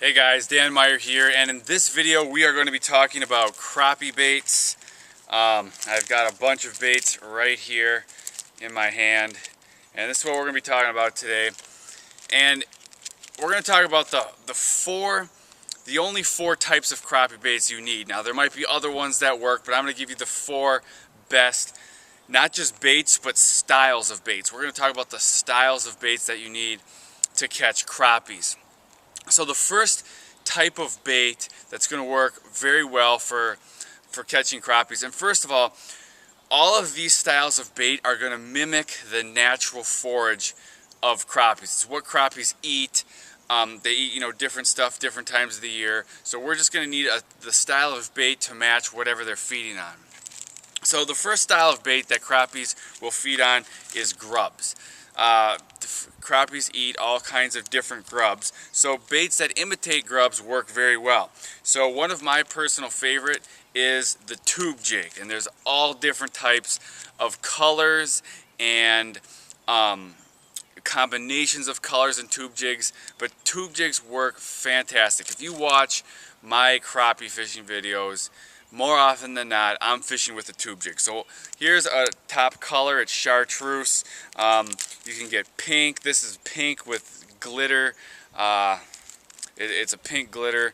Hey guys, Dan Meyer here, and in this video we are going to be talking about crappie baits. I've got a bunch of baits right here in my hand, and this is what we're going to be talking about today. And we're going to talk about the only four types of crappie baits you need. Now there might be other ones that work, but I'm going to give you the four best, not just baits, but styles of baits. We're going to talk about the styles of baits that you need to catch crappies. So the first type of bait that's going to work very well for catching crappies, and first of all of these styles of bait are going to mimic the natural forage of crappies. It's what crappies eat. They eat, different stuff different times of the year. So we're just going to need the style of bait to match whatever they're feeding on. So the first style of bait that crappies will feed on is grubs. Crappies eat all kinds of different grubs, so baits that imitate grubs work very well. So one of my personal favorite is the tube jig, and there's all different types of colors and combinations of colors in tube jigs, but tube jigs work fantastic. If you watch my crappie fishing videos, more often than not, I'm fishing with a tube jig. So here's a top color, it's chartreuse. You can get pink. This is pink with glitter. It's a pink glitter.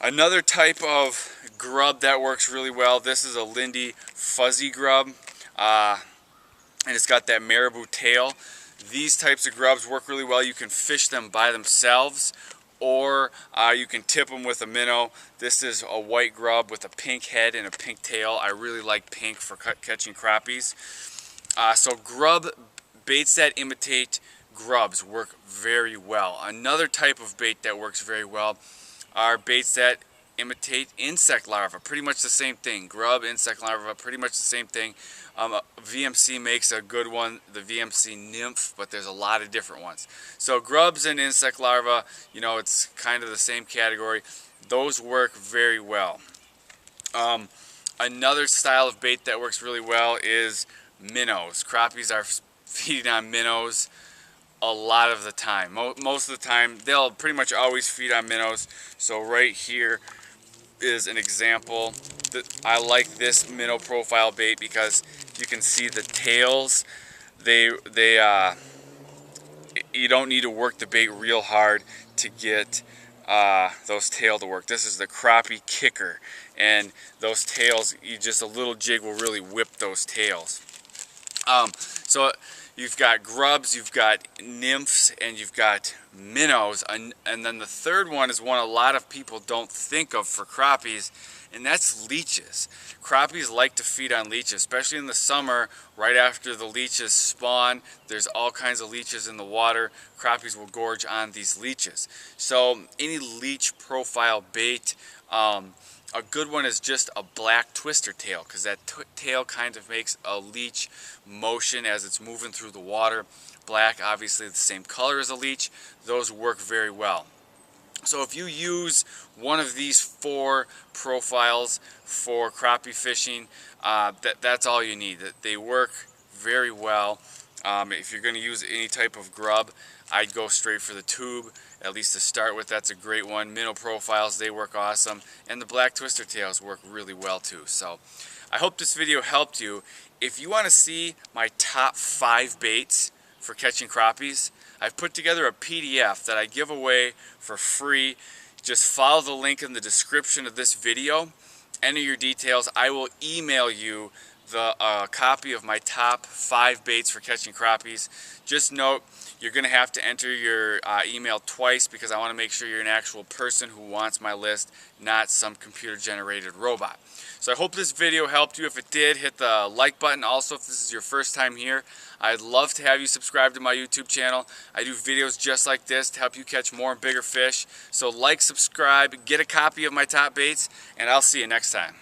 Another type of grub that works really well, this is a Lindy fuzzy grub. And it's got that marabou tail. These types of grubs work really well. You can fish them by themselves, or you can tip them with a minnow. This is a white grub with a pink head and a pink tail. I really like pink for catching crappies. So grub baits that imitate grubs work very well. Another type of bait that works very well are baits that imitate insect larvae. Pretty much the same thing. Grub, insect larvae, pretty much the same thing. VMC makes a good one, the VMC nymph, but there's a lot of different ones. So grubs and insect larvae, it's kind of the same category. Those work very well. Another style of bait that works really well is minnows. Crappies are feeding on minnows a lot of the time. Most of the time, they'll pretty much always feed on minnows. So right here is an example. I like this minnow profile bait because you can see the tails. You don't need to work the bait real hard to get those tails to work. This is the crappie kicker, and those tails, just a little jig will really whip those tails. So you've got grubs, you've got nymphs, and you've got minnows, and then the third one is one a lot of people don't think of for crappies, and that's leeches. Crappies like to feed on leeches, especially in the summer, right after the leeches spawn. There's all kinds of leeches in the water. Crappies will gorge on these leeches. So any leech profile bait, a good one is just a black twister tail, because that tail kind of makes a leech motion as it's moving through the water. Black, obviously the same color as a leech. Those work very well. So if you use one of these four profiles for crappie fishing, that's all you need. They work very well. If you're going to use any type of grub, I'd go straight for the tube, at least to start with. That's a great one. Minnow profiles, they work awesome. And the black twister tails work really well too. So I hope this video helped you. If you want to see my top 5 baits for catching crappies, I've put together a PDF that I give away for free. Just follow the link in the description of this video. Enter your details. I will email you the copy of my top 5 baits for catching crappies. Just note, you're going to have to enter your email twice, because I want to make sure you're an actual person who wants my list, not some computer-generated robot. So I hope this video helped you. If it did, hit the like button. Also, if this is your first time here, I'd love to have you subscribe to my YouTube channel. I do videos just like this to help you catch more and bigger fish. So like, subscribe, get a copy of my top baits, and I'll see you next time.